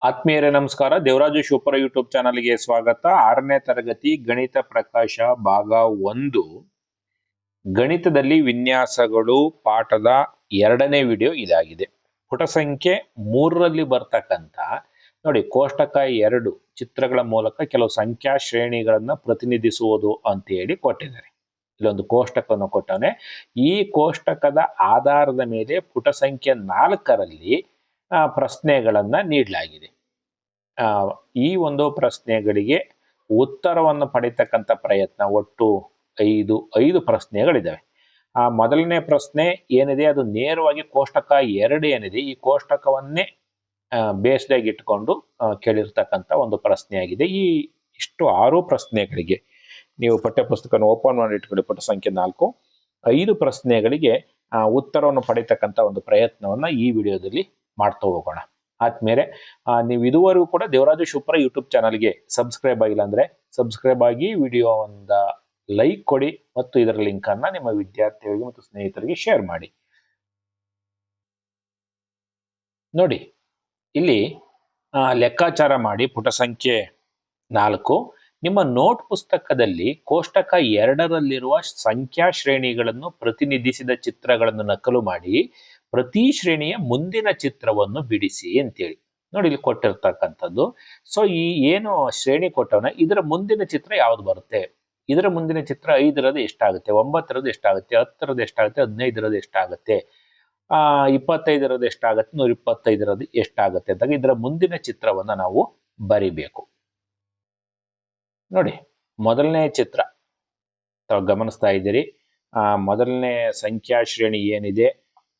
ಆತ್ಮೀಯರೇ ನಮಸ್ಕಾರ. ದೇವರಾಜು ಶಿವಪುರ ಯೂಟ್ಯೂಬ್ ಚಾನಲ್ಗೆ ಸ್ವಾಗತ. 6ನೇ ತರಗತಿ ಗಣಿತ ಪ್ರಕಾಶ ಭಾಗ 1 ಗಣಿತದಲ್ಲಿ ವಿನ್ಯಾಸಗಳು ಪಾಠದ 2ನೇ ವಿಡಿಯೋ ಇದಾಗಿದೆ. ಪುಟ ಸಂಖ್ಯೆ 3ರಲ್ಲಿ ಬರ್ತಕ್ಕಂಥ ನೋಡಿ, ಕೋಷ್ಟಕ 2 ಚಿತ್ರಗಳ ಮೂಲಕ ಕೆಲವು ಸಂಖ್ಯಾ ಶ್ರೇಣಿಗಳನ್ನ ಪ್ರತಿನಿಧಿಸುವುದು ಅಂತ ಹೇಳಿ ಕೊಟ್ಟಿದ್ದಾರೆ. ಇಲ್ಲೊಂದು ಕೋಷ್ಟಕವನ್ನು ಕೊಟ್ಟಾನೆ. ಈ ಕೋಷ್ಟಕದ ಆಧಾರದ ಮೇಲೆ ಪುಟ ಸಂಖ್ಯೆ 4ರಲ್ಲಿ ಪ್ರಶ್ನೆಗಳನ್ನ ನೀಡಲಾಗಿದೆ. ಈ ಒಂದು ಪ್ರಶ್ನೆಗಳಿಗೆ ಉತ್ತರವನ್ನು ಪಡಿತಕ್ಕಂಥ ಪ್ರಯತ್ನ. ಒಟ್ಟು ಐದು ಪ್ರಶ್ನೆಗಳಿದ್ದಾವೆ. ಆ ಮೊದಲನೇ ಪ್ರಶ್ನೆ ಏನಿದೆ ಅದು ನೇರವಾಗಿ ಕೋಷ್ಟಕ 2 ಏನಿದೆ ಈ ಕೋಷ್ಟಕವನ್ನೇ ಬೇಸ್ಡಾಗಿ ಇಟ್ಕೊಂಡು ಕೇಳಿರ್ತಕ್ಕಂಥ ಒಂದು ಪ್ರಶ್ನೆಯಾಗಿದೆ. ಇಷ್ಟು 6 ಪ್ರಶ್ನೆಗಳಿಗೆ ನೀವು ಪಠ್ಯಪುಸ್ತಕನ ಓಪನ್ ಮಾಡಿ ಇಟ್ಕೊಳ್ಳಿ. ಪುಟ ಸಂಖ್ಯೆ 4 5 ಪ್ರಶ್ನೆಗಳಿಗೆ ಉತ್ತರವನ್ನು ಪಡಿತಕ್ಕಂಥ ಒಂದು ಪ್ರಯತ್ನವನ್ನ ಈ ವಿಡಿಯೋದಲ್ಲಿ ಮಾಡ್ತಾ ಹೋಗೋಣ. ಆದ್ಮೇಲೆ ನೀವು ಇದುವರೆಗೂ ಕೂಡ ದೇವರಾಜು ಶಿವಪುರ ಯೂಟ್ಯೂಬ್ ಚಾನಲ್ಗೆ ಸಬ್ಸ್ಕ್ರೈಬ್ ಆಗಿಲ್ಲ ಅಂದ್ರೆ ಸಬ್ಸ್ಕ್ರೈಬ್ ಆಗಿ, ವಿಡಿಯೋ ಒಂದು ಲೈಕ್ ಕೊಡಿ ಮತ್ತು ಇದರ ಲಿಂಕ್ ಅನ್ನ ನಿಮ್ಮ ವಿದ್ಯಾರ್ಥಿಗಳಿಗೆ ಮತ್ತು ಸ್ನೇಹಿತರಿಗೆ ಶೇರ್ ಮಾಡಿ. ನೋಡಿ, ಇಲ್ಲಿ ಲೆಕ್ಕಾಚಾರ ಮಾಡಿ ಪುಟ ಸಂಖ್ಯೆ 4 ನಿಮ್ಮ ನೋಟ್ ಪುಸ್ತಕದಲ್ಲಿ ಕೋಷ್ಟಕ 2ರಲ್ಲಿರುವ ಸಂಖ್ಯಾ ಶ್ರೇಣಿಗಳನ್ನು ಪ್ರತಿನಿಧಿಸಿದ ಚಿತ್ರಗಳನ್ನು ನಕಲು ಮಾಡಿ ಪ್ರತಿ ಶ್ರೇಣಿಯ ಮುಂದಿನ ಚಿತ್ರವನ್ನು ಬಿಡಿಸಿ ಅಂತೇಳಿ. ನೋಡಿ, ಇಲ್ಲಿ ಕೊಟ್ಟಿರ್ತಕ್ಕಂಥದ್ದು. ಸೊ ಈ ಏನು ಶ್ರೇಣಿ ಕೊಟ್ಟವನ ಇದರ ಮುಂದಿನ ಚಿತ್ರ ಯಾವ್ದು ಬರುತ್ತೆ? ಇದರ ಮುಂದಿನ ಚಿತ್ರ 5ರದ್ದು ಎಷ್ಟಾಗುತ್ತೆ, 9ರದ್ದು ಎಷ್ಟಾಗುತ್ತೆ, 10ರದ್ದು ಎಷ್ಟಾಗುತ್ತೆ, 15ರದ್ದು ಎಷ್ಟಾಗುತ್ತೆ, 25ರದ್ದು ಎಷ್ಟಾಗುತ್ತೆ, 125ರದ್ದು ಎಷ್ಟಾಗುತ್ತೆ ಅಂದಾಗ ಇದರ ಮುಂದಿನ ಚಿತ್ರವನ್ನ ನಾವು ಬರಿಬೇಕು. ನೋಡಿ, ಮೊದಲನೇ ಚಿತ್ರ ತಾವು ಗಮನಿಸ್ತಾ ಇದ್ದೀರಿ. ಮೊದಲನೇ ಸಂಖ್ಯಾ ಶ್ರೇಣಿ ಏನಿದೆ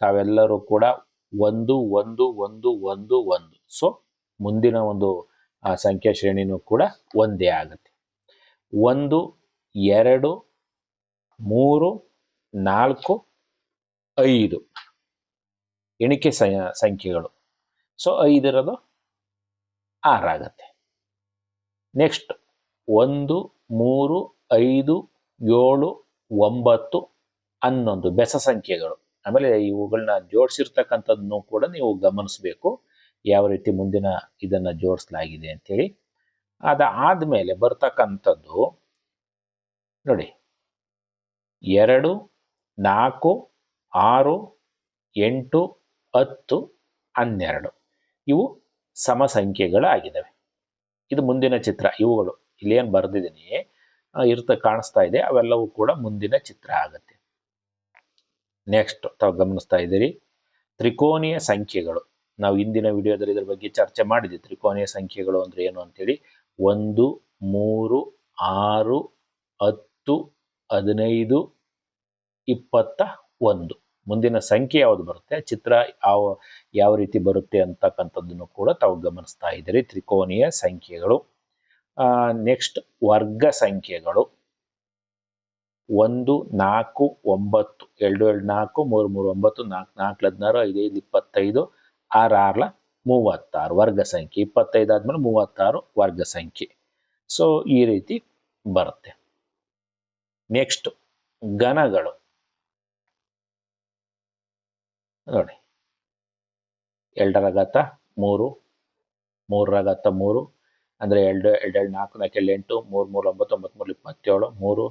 ತಾವೆಲ್ಲರೂ ಕೂಡ 1 1 1 1 1. ಸೊ ಮುಂದಿನ ಒಂದು ಸಂಖ್ಯಾ ಶ್ರೇಣಿನೂ ಕೂಡ ಒಂದೇ ಆಗುತ್ತೆ. 1 2 3 4 5 ಎಣಿಕೆ ಸಂಖ್ಯೆಗಳು. ಸೊ 5ರದು 6 ಆಗುತ್ತೆ. ನೆಕ್ಸ್ಟ್ 1 3 5 7 9 11 ಬೆಸ ಸಂಖ್ಯೆಗಳು. ಆಮೇಲೆ ಇವುಗಳನ್ನ ಜೋಡಿಸಿರ್ತಕ್ಕಂಥದ್ದನ್ನು ಕೂಡ ನೀವು ಗಮನಿಸಬೇಕು, ಯಾವ ರೀತಿ ಮುಂದಿನ ಇದನ್ನ ಜೋಡಿಸಲಾಗಿದೆ ಅಂತೇಳಿ. ಅದಾದ್ಮೇಲೆ ಬರ್ತಕ್ಕಂಥದ್ದು ನೋಡಿ, 2 4 6 8 10 12 ಇವು ಸಮ ಸಂಖ್ಯೆಗಳಾಗಿದ್ದಾವೆ. ಇದು ಮುಂದಿನ ಚಿತ್ರ. ಇವುಗಳು ಇಲ್ಲೇನು ಬರೆದಿದ್ದೀನಿ ಕಾಣಿಸ್ತಾ ಇದೆ, ಅವೆಲ್ಲವೂ ಕೂಡ ಮುಂದಿನ ಚಿತ್ರ ಆಗುತ್ತೆ. ನೆಕ್ಸ್ಟ್ ತಾವು ಗಮನಿಸ್ತಾ ಇದ್ದೀರಿ ತ್ರಿಕೋನೀಯ ಸಂಖ್ಯೆಗಳು. ನಾವು ಇಂದಿನ ವಿಡಿಯೋದಲ್ಲಿ ಇದ್ರ ಬಗ್ಗೆ ಚರ್ಚೆ ಮಾಡಿದ್ವಿ. ತ್ರಿಕೋನೀಯ ಸಂಖ್ಯೆಗಳು ಅಂದ್ರೆ ಏನು ಅಂತೇಳಿ. 1 3 6 10 15 21 ಮುಂದಿನ ಸಂಖ್ಯೆ ಯಾವುದು ಬರುತ್ತೆ, ಚಿತ್ರ ಯಾವ ರೀತಿ ಬರುತ್ತೆ ಅಂತಕ್ಕಂಥದ್ದನ್ನು ಕೂಡ ತಾವು ಗಮನಿಸ್ತಾ ಇದ್ದೀರಿ. ತ್ರಿಕೋನೀಯ ಸಂಖ್ಯೆಗಳು. ನೆಕ್ಸ್ಟ್ ವರ್ಗ ಸಂಖ್ಯೆಗಳು. 1 4 9 2 2 4 3 3 9 4 4 16 5 5 25 6 6 36 ವರ್ಗ ಸಂಖ್ಯೆ. 25 ಆದ್ಮೇಲೆ 36 ವರ್ಗ ಸಂಖ್ಯೆ. ಸೊ ಈ ರೀತಿ ಬರುತ್ತೆ. ನೆಕ್ಸ್ಟ್ ಘನಗಳು. ನೋಡಿ, 2 ರ ಘಾತ 3, 3 ರ ಘಾತ 3 ಅಂದ್ರೆ 2 2 4 4 8 3 3 9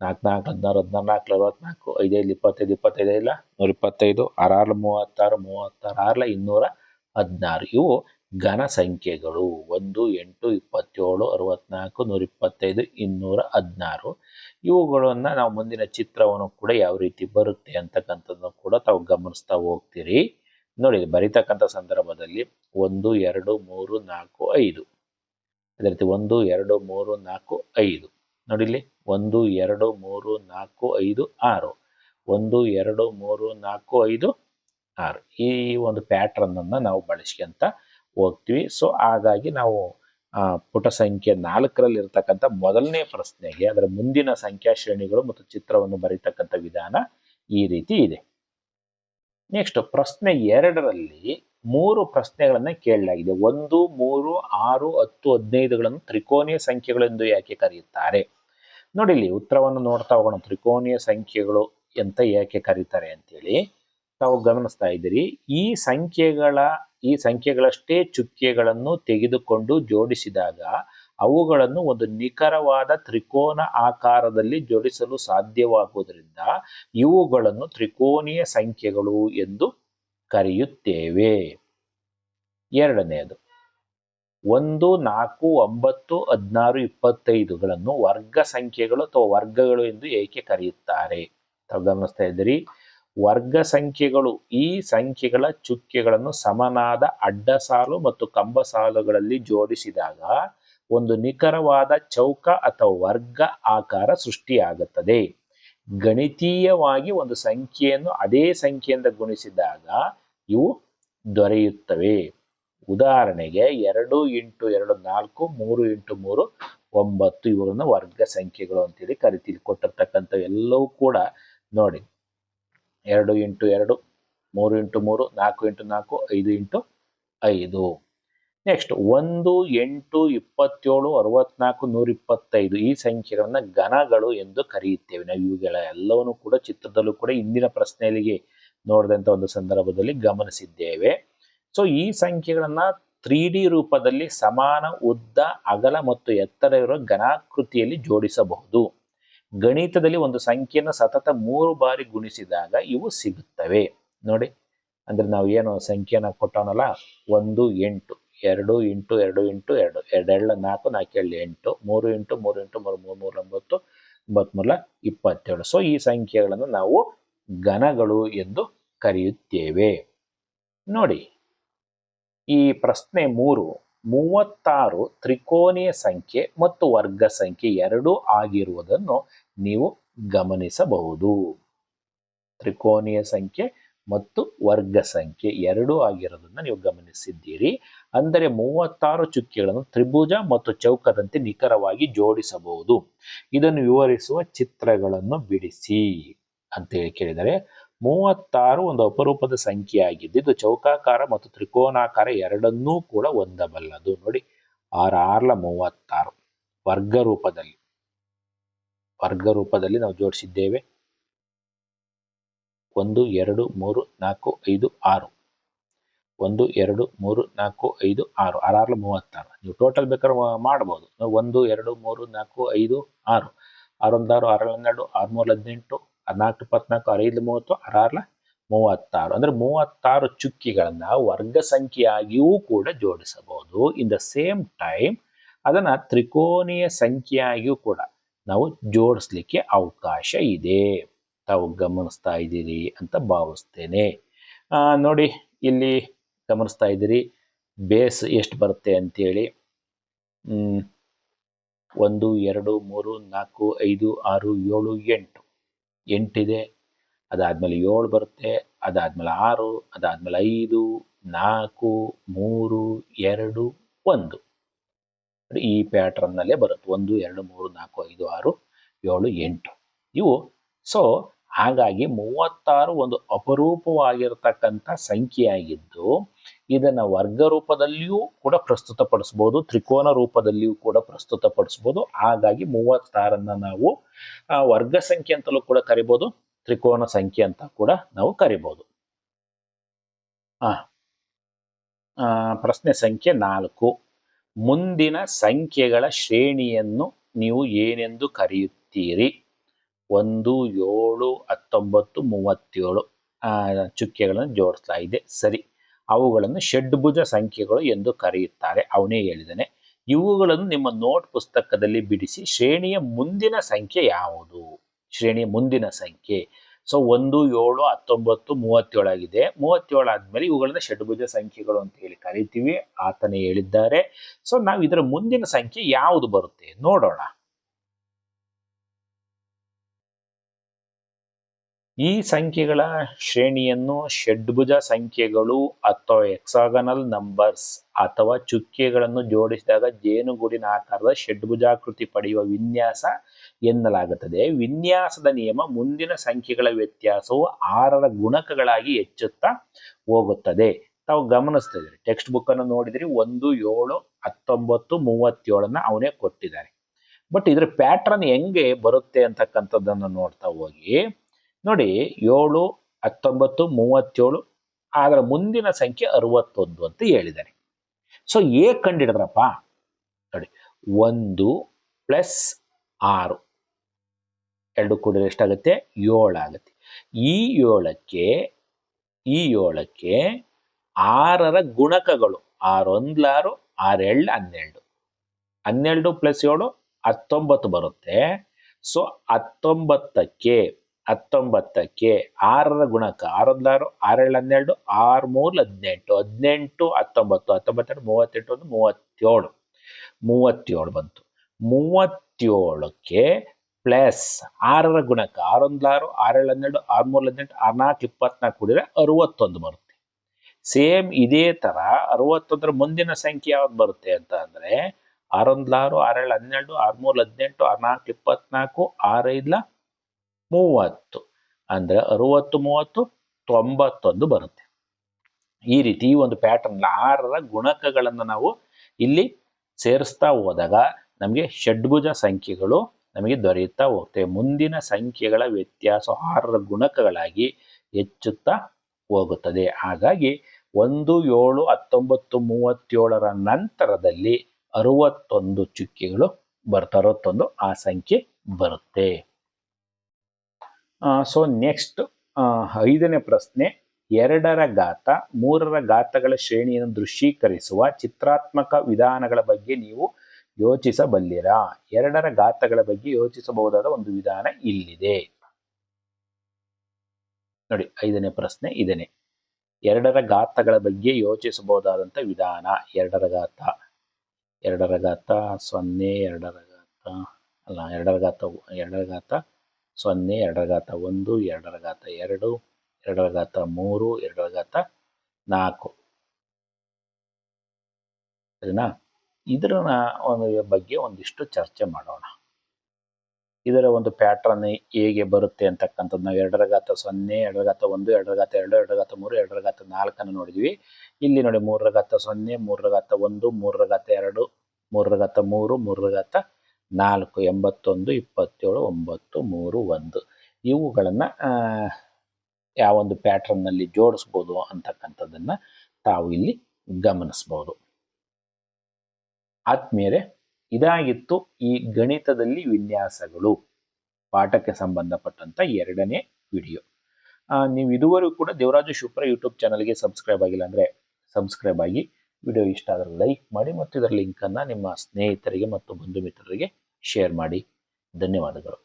9 3 27 3 4 4 16 16 44 5 5 25 25 ಇಲ್ಲ 125 6 36 36 216 ಇವು ಘನ ಸಂಖ್ಯೆಗಳು. 1 8 27 64 125 216 ಇವುಗಳನ್ನ ನಾವು ಮುಂದಿನ ಚಿತ್ರವನ್ನು ಕೂಡ ಯಾವ ರೀತಿ ಬರುತ್ತೆ ಅಂತಕ್ಕಂಥದ್ದನ್ನು ಕೂಡ ತಾವು ಗಮನಿಸ್ತಾ ಹೋಗ್ತೀರಿ. ನೋಡಿ, ಬರೀತಕ್ಕಂಥ ಸಂದರ್ಭದಲ್ಲಿ 1 2 3 4 5 ಅದೇ ರೀತಿ 1 2 3 4 5 ನೋಡಿ, ಇಲ್ಲಿ 1 2 3 4 5 6 1 2 3 4 5 6 ಈ ಒಂದು ಪ್ಯಾಟ್ರನ್ ಅನ್ನ ನಾವು ಬಳಸ್ಕೊಂತ ಹೋಗ್ತೀವಿ. ಸೊ ಹಾಗಾಗಿ ನಾವು ಪುಟ ಸಂಖ್ಯೆ 4ರಲ್ಲಿ ಇರತಕ್ಕಂಥ ಮೊದಲನೇ ಪ್ರಶ್ನೆಗೆ ಅದರ ಮುಂದಿನ ಸಂಖ್ಯಾ ಶ್ರೇಣಿಗಳು ಮತ್ತು ಚಿತ್ರವನ್ನು ಬರೀತಕ್ಕಂಥ ವಿಧಾನ ಈ ರೀತಿ ಇದೆ. ನೆಕ್ಸ್ಟ್ ಪ್ರಶ್ನೆ 2ರಲ್ಲಿ 3 ಪ್ರಶ್ನೆಗಳನ್ನ ಕೇಳಲಾಗಿದೆ. 1 3 6 10 15ಗಳನ್ನು ತ್ರಿಕೋನೀಯ ಸಂಖ್ಯೆಗಳೆಂದು ಯಾಕೆ ಕರೆಯುತ್ತಾರೆ? ನೋಡಿ, ಇಲ್ಲಿ ಉತ್ತರವನ್ನು ನೋಡ್ತಾ ಹೋಗೋಣ. ತ್ರಿಕೋನೀಯ ಸಂಖ್ಯೆಗಳು ಅಂತ ಯಾಕೆ ಕರೀತಾರೆ ಅಂತೇಳಿ. ತಾವು ಗಮನಿಸ್ತಾ ಇದ್ದೀರಿ. ಈ ಸಂಖ್ಯೆಗಳಷ್ಟೇ ಚುಕ್ಕೆಗಳನ್ನು ತೆಗೆದುಕೊಂಡು ಜೋಡಿಸಿದಾಗ ಅವುಗಳನ್ನು ಒಂದು ನಿಖರವಾದ ತ್ರಿಕೋನ ಆಕಾರದಲ್ಲಿ ಜೋಡಿಸಲು ಸಾಧ್ಯವಾಗುವುದರಿಂದ ಇವುಗಳನ್ನು ತ್ರಿಕೋನೀಯ ಸಂಖ್ಯೆಗಳು ಎಂದು ಕರೆಯುತ್ತೇವೆ. ಎರಡನೆಯದು, 1, 4, 9, 16, 25ಗಳನ್ನು ವರ್ಗ ಸಂಖ್ಯೆಗಳು ಅಥವಾ ವರ್ಗಗಳು ಎಂದು ಏಕೆ ಕರೆಯುತ್ತಾರೆ? ತಾವು ಗಮನಿಸ್ತಾ ಇದ್ದೀರಿ. ವರ್ಗ ಸಂಖ್ಯೆಗಳು ಈ ಸಂಖ್ಯೆಗಳ ಚುಕ್ಕೆಗಳನ್ನು ಸಮನಾದ ಅಡ್ಡ ಸಾಲು ಮತ್ತು ಕಂಬ ಸಾಲುಗಳಲ್ಲಿ ಜೋಡಿಸಿದಾಗ ಒಂದು ನಿಖರವಾದ ಚೌಕ ಅಥವಾ ವರ್ಗ ಆಕಾರ ಸೃಷ್ಟಿಯಾಗುತ್ತದೆ. ಗಣಿತೀಯವಾಗಿ ಒಂದು ಸಂಖ್ಯೆಯನ್ನು ಅದೇ ಸಂಖ್ಯೆಯಿಂದ ಗುಣಿಸಿದಾಗ ಇವು ದೊರೆಯುತ್ತವೆ. ಉದಾಹರಣೆಗೆ 2 × 2 4, 3 × 3 9 ಇವುಗಳನ್ನು ವರ್ಗ ಸಂಖ್ಯೆಗಳು ಅಂತೇಳಿ ಕರಿತೀವಿ. ಕೊಟ್ಟಿರ್ತಕ್ಕಂಥ ಎಲ್ಲವೂ ಕೂಡ ನೋಡಿ, 2 × 2, 3 × 3, 4 × 4, 5 × 5. ನೆಕ್ಸ್ಟ್ 1, 8, 27, 64, 125 ಈ ಸಂಖ್ಯೆಗಳನ್ನ ಘನಗಳು ಎಂದು ಕರೆಯುತ್ತೇವೆ. ನಾವು ಇವುಗಳ ಎಲ್ಲವನ್ನು ಕೂಡ ಚಿತ್ರದಲ್ಲೂ ಕೂಡ ಇಂದಿನ ಪ್ರಶ್ನೆಯಲ್ಲಿ ನೋಡಿದಂಥ ಒಂದು ಸಂದರ್ಭದಲ್ಲಿ ಗಮನಿಸಿದ್ದೇವೆ. ಸೊ ಈ ಸಂಖ್ಯೆಗಳನ್ನ 3D ರೂಪದಲ್ಲಿ ಸಮಾನ ಉದ್ದ, ಅಗಲ ಮತ್ತು ಎತ್ತರ ಇರುವ ಘನಾಕೃತಿಯಲ್ಲಿ ಜೋಡಿಸಬಹುದು. ಗಣಿತದಲ್ಲಿ ಒಂದು ಸಂಖ್ಯೆಯನ್ನು ಸತತ 3 ಬಾರಿ ಗುಣಿಸಿದಾಗ ಇವು ಸಿಗುತ್ತವೆ. ನೋಡಿ, ಅಂದ್ರೆ ನಾವು ಏನು ಸಂಖ್ಯೆನ ಕೊಟ್ಟವನಲ್ಲ, 1 8, 2 × 2 × 2, 2 4, 4 8, 3 × 3 × 3 3 9, 9 27. ಸೊ ಈ ಸಂಖ್ಯೆಗಳನ್ನು ನಾವು ಘನಗಳು ಎಂದು ಕರೆಯುತ್ತೇವೆ. ನೋಡಿ, ಈ ಪ್ರಶ್ನೆ 3, 36 ತ್ರಿಕೋನೀಯ ಸಂಖ್ಯೆ ಮತ್ತು ವರ್ಗ ಸಂಖ್ಯೆ ಎರಡೂ ಆಗಿರುವುದನ್ನು ನೀವು ಗಮನಿಸಬಹುದು. ತ್ರಿಕೋನೀಯ ಸಂಖ್ಯೆ ಮತ್ತು ವರ್ಗ ಸಂಖ್ಯೆ ಎರಡೂ ಆಗಿರೋದನ್ನ ನೀವು ಗಮನಿಸಿದ್ದೀರಿ. ಅಂದರೆ 36 ಚುಕ್ಕೆಗಳನ್ನು ತ್ರಿಭುಜ ಮತ್ತು ಚೌಕದಂತೆ ನಿಖರವಾಗಿ ಜೋಡಿಸಬಹುದು. ಇದನ್ನು ವಿವರಿಸುವ ಚಿತ್ರಗಳನ್ನು ಬಿಡಿಸಿ ಅಂತ ಹೇಳಿ ಕೇಳಿದರೆ, 36 ಒಂದು ಅಪರೂಪದ ಸಂಖ್ಯೆಯಾಗಿದ್ದು ಇದು ಚೌಕಾಕಾರ ಮತ್ತು ತ್ರಿಕೋನಾಕಾರ ಎರಡನ್ನೂ ಕೂಡ ಹೊಂದಬಲ್ಲದು. ನೋಡಿ, 6 6 36 ವರ್ಗ ರೂಪದಲ್ಲಿ ನಾವು ಜೋಡಿಸಿದ್ದೇವೆ. 1 2 3 4 5 6, 1 2 3 4 5 6, 6 36. ನೀವು ಟೋಟಲ್ ಬೇಕಾದ್ರೆ ಮಾಡಬಹುದು. 1 2 3 4 5 6, 6 1 6, 6 12, 6 3 18, 14 24, 6 5 30, 6 36. ಅಂದ್ರೆ 36 ಚುಕ್ಕಿಗಳನ್ನ ವರ್ಗ ಸಂಖ್ಯೆಯಾಗಿಯೂ ಕೂಡ ಜೋಡಿಸಬಹುದು. ಇನ್ ದ ಸೇಮ್ ಟೈಮ್ ಅದನ್ನ ತ್ರಿಕೋನೀಯ ಸಂಖ್ಯೆಯಾಗಿಯೂ ಕೂಡ ನಾವು ಜೋಡಿಸ್ಲಿಕ್ಕೆ ಅವಕಾಶ ಇದೆ. ತಾವು ಗಮನಿಸ್ತಾ ಇದ್ದೀರಿ ಅಂತ ಭಾವಿಸ್ತೇನೆ. ನೋಡಿ, ಇಲ್ಲಿ ಗಮನಿಸ್ತಾ ಇದ್ದೀರಿ ಬೇಸ್ ಎಷ್ಟು ಬರುತ್ತೆ ಅಂತೇಳಿ. 1 2 3 4 5 6 7 8 8ಇದೆ. ಅದಾದ್ಮೇಲೆ 7 ಬರುತ್ತೆ, ಅದಾದ್ಮೇಲೆ 6, ಅದಾದ್ಮೇಲೆ 5 4 3 2 1. ಈ ಪ್ಯಾಟರ್ನ್ ನಲ್ಲೇ ಬರುತ್ತೆ. 1 2 3 4 5 6 7 8 ಇವು. ಸೊ ಹಾಗಾಗಿ 36 ಒಂದು ಅಪರೂಪವಾಗಿರತಕ್ಕಂಥ ಸಂಖ್ಯೆಯಾಗಿದ್ದು ಇದನ್ನ ವರ್ಗ ರೂಪದಲ್ಲಿಯೂ ಕೂಡ ಪ್ರಸ್ತುತಪಡಿಸಬಹುದು, ತ್ರಿಕೋನ ರೂಪದಲ್ಲಿಯೂ ಕೂಡ ಪ್ರಸ್ತುತಪಡಿಸಬಹುದು. ಹಾಗಾಗಿ 36 ನಾವು ವರ್ಗ ಸಂಖ್ಯೆ ಅಂತಲೂ ಕೂಡ ಕರಿಬಹುದು, ತ್ರಿಕೋನ ಸಂಖ್ಯೆ ಅಂತ ಕೂಡ ನಾವು ಕರಿಬಹುದು. ಪ್ರಶ್ನೆ ಸಂಖ್ಯೆ 4, ಮುಂದಿನ ಸಂಖ್ಯೆಗಳ ಶ್ರೇಣಿಯನ್ನು ನೀವು ಏನೆಂದು ಕರೆಯುತ್ತೀರಿ? 1 7 19 37 ಚುಕ್ಕೆಗಳನ್ನು ಜೋಡಿಸ್ತಾ ಇದೆ. ಸರಿ, ಅವುಗಳನ್ನು ಷಡ್ಭುಜ ಸಂಖ್ಯೆಗಳು ಎಂದು ಕರೆಯುತ್ತಾರೆ. ಅವನೇ ಹೇಳಿದಾನೆ. ಇವುಗಳನ್ನು ನಿಮ್ಮ ನೋಟ್ ಪುಸ್ತಕದಲ್ಲಿ ಬಿಡಿಸಿ. ಶ್ರೇಣಿಯ ಮುಂದಿನ ಸಂಖ್ಯೆ ಯಾವುದು? ಶ್ರೇಣಿಯ ಮುಂದಿನ ಸಂಖ್ಯೆ. ಸೊ 1 7 19 37 ಆಗಿದೆ. 37 ಆದ್ಮೇಲೆ ಇವುಗಳನ್ನ ಷಡ್ಭುಜ ಸಂಖ್ಯೆಗಳು ಅಂತ ಹೇಳಿ ಕರಿತೀವಿ. ಆತನೇ ಹೇಳಿದ್ದಾರೆ. ಸೊ ನಾವು ಇದರ ಮುಂದಿನ ಸಂಖ್ಯೆ ಯಾವುದು ಬರುತ್ತೆ ನೋಡೋಣ. ಈ ಸಂಖ್ಯೆಗಳ ಶ್ರೇಣಿಯನ್ನು ಷಡ್ಭುಜ ಸಂಖ್ಯೆಗಳು ಅಥವಾ ಹೆಕ್ಸಾಗನಲ್ ನಂಬರ್ಸ್ ಅಥವಾ ಚುಕ್ಕೆಗಳನ್ನು ಜೋಡಿಸಿದಾಗ ಜೇನುಗೂಡಿನ ಆಕಾರದ ಷಡ್ಭುಜಾಕೃತಿ ಪಡೆಯುವ ವಿನ್ಯಾಸ ಎನ್ನಲಾಗುತ್ತದೆ. ವಿನ್ಯಾಸದ ನಿಯಮ ಮುಂದಿನ ಸಂಖ್ಯೆಗಳ ವ್ಯತ್ಯಾಸವು 6ರ ಗುಣಕಗಳಾಗಿ ಹೆಚ್ಚುತ್ತಾ ಹೋಗುತ್ತದೆ. ತಾವು ಗಮನಿಸ್ತಾ ಇದ್ದೀರಿ, ಟೆಕ್ಸ್ಟ್ ಬುಕ್ ಅನ್ನು ನೋಡಿದ್ರಿ. 1 7 19 37 ಅವನೇ ಕೊಟ್ಟಿದ್ದಾರೆ. ಬಟ್ ಇದ್ರ ಪ್ಯಾಟರ್ನ್ ಹೆಂಗೆ ಬರುತ್ತೆ ಅಂತಕ್ಕಂಥದ್ದನ್ನು ನೋಡ್ತಾ ಹೋಗಿ ನೋಡಿ. 7 19 37 ಅದರ ಮುಂದಿನ ಸಂಖ್ಯೆ 61 ಅಂತ ಹೇಳಿದ್ದಾನೆ. ಸೊ ಎ ಕಂಡಿಡಿದ್ರಪ್ಪ ನೋಡಿ, 1 + 6 2 ಕೂಡಿದ್ರೆ ಎಷ್ಟಾಗುತ್ತೆ? 7 ಆಗುತ್ತೆ. ಈ 7ಕ್ಕೆ 6ರ ಗುಣಕಗಳು 6 1 6 6 2 12 12 + 7 19 ಬರುತ್ತೆ. ಸೊ 19ಕ್ಕೆ 6ರ ಗುಣಕ 6 1 6 6 2 12 6 3 18 18 19 19 38 37 ಬಂತು. 37ಕ್ಕೆ ಪ್ಲಸ್ 6ರ ಗುಣಕ 6 1 6 6 12 6 3 18 6 4 24 ಕೂಡಿದ್ರೆ 61 ಬರುತ್ತೆ. ಸೇಮ್ ಇದೇ ತರ 61ರ ಮುಂದಿನ ಸಂಖ್ಯೆ ಯಾವ್ದು ಬರುತ್ತೆ ಅಂತ ಅಂದ್ರೆ 6 1 6 6 12 6 3 18 6 4 24 6 5 30 ಅಂದ್ರೆ 60 30 91 ಬರುತ್ತೆ. ಈ ರೀತಿ ಈ ಒಂದು ಪ್ಯಾಟರ್ನ್ 6ರ ಗುಣಕಗಳನ್ನು ನಾವು ಇಲ್ಲಿ ಸೇರಿಸ್ತಾ ಹೋದಾಗ ನಮಗೆ ಷಡ್ಭುಜ ಸಂಖ್ಯೆಗಳು ನಮಗೆ ದೊರೆಯುತ್ತಾ ಹೋಗ್ತವೆ. ಮುಂದಿನ ಸಂಖ್ಯೆಗಳ ವ್ಯತ್ಯಾಸ 6ರ ಗುಣಕಗಳಾಗಿ ಹೆಚ್ಚುತ್ತಾ ಹೋಗುತ್ತದೆ. ಹಾಗಾಗಿ 1 7 19 37ರ ನಂತರದಲ್ಲಿ 61 ಚುಕ್ಕೆಗಳು ಬರ್ತವೆ. 61 ಆ ಸಂಖ್ಯೆ ಬರುತ್ತೆ. ಸೊ ನೆಕ್ಸ್ಟ್ 5ನೇ ಪ್ರಶ್ನೆ, 2ರ ಘಾತ 3ರ ಘಾತಗಳ ಶ್ರೇಣಿಯನ್ನು ದೃಶ್ಯೀಕರಿಸುವ ಚಿತ್ರಾತ್ಮಕ ವಿಧಾನಗಳ ಬಗ್ಗೆ ನೀವು ಯೋಚಿಸಬಲ್ಲಿರಾ? 2ರ ಘಾತಗಳ ಬಗ್ಗೆ ಯೋಚಿಸಬಹುದಾದ ಒಂದು ವಿಧಾನ ಇಲ್ಲಿದೆ ನೋಡಿ. 5ನೇ ಪ್ರಶ್ನೆ ಇದನ್ನೇ, 2ರ ಘಾತಗಳ ಬಗ್ಗೆ ಯೋಚಿಸಬಹುದಾದಂಥ ವಿಧಾನ. 2ರ ಘಾತ 0, 2ರ ಘಾತ 2 2ರ ಘಾತ 0, 2ರ ಘಾತ 1, 2ರ ಘಾತ 2, 2ರ ಘಾತ 3, 2ರ ಘಾತ 4 ಸರಿನಾ? ಇದರ ಒಂದು ಬಗ್ಗೆ ಒಂದಿಷ್ಟು ಚರ್ಚೆ ಮಾಡೋಣ. ಇದರ ಒಂದು ಪ್ಯಾಟ್ರನ್ ಹೇಗೆ ಬರುತ್ತೆ ಅಂತಕ್ಕಂಥದ್ದು ನಾವು 2ರ ಘಾತ 0, 2ರ ಘಾತ 1, 2ರ ಘಾತ 2, 2ರ ಘಾತ 3, 2ರ ಘಾತ 4 ನೋಡಿದ್ವಿ. ಇಲ್ಲಿ ನೋಡಿ 3ರ ಘಾತ 0, 3ರ ಘಾತ 1, 3ರ ಘಾತ 2, 3ರ ಘಾತ 3, 3ರ ಘಾತ 4, 81, 27, 9, 3, 1 ಇವುಗಳನ್ನು ಯಾವೊಂದು ಪ್ಯಾಟ್ರನ್ನಲ್ಲಿ ಜೋಡಿಸ್ಬೋದು ಅಂತಕ್ಕಂಥದ್ದನ್ನು ತಾವು ಇಲ್ಲಿ ಗಮನಿಸ್ಬೋದು. ಆದ್ಮೇಲೆ ಇದಾಗಿತ್ತು ಈ ಗಣಿತದಲ್ಲಿ ವಿನ್ಯಾಸಗಳು ಪಾಠಕ್ಕೆ ಸಂಬಂಧಪಟ್ಟಂತ 2ನೇ ವಿಡಿಯೋ. ನೀವು ಇದುವರೆಗೂ ಕೂಡ ದೇವರಾಜು ಶಿವಪುರ ಯೂಟ್ಯೂಬ್ ಚಾನಲ್ಗೆ ಸಬ್ಸ್ಕ್ರೈಬ್ ಆಗಿಲ್ಲ ಅಂದರೆ ಸಬ್ಸ್ಕ್ರೈಬ್ ಆಗಿ, ವಿಡಿಯೋ ಇಷ್ಟ ಆದರೆ ಲೈಕ್ ಮಾಡಿ ಮತ್ತು ಇದರ ಲಿಂಕನ್ನು ನಿಮ್ಮ ಸ್ನೇಹಿತರಿಗೆ ಮತ್ತು ಬಂಧು ಮಿತ್ರರಿಗೆ ಶೇರ್ ಮಾಡಿ. ಧನ್ಯವಾದಗಳು.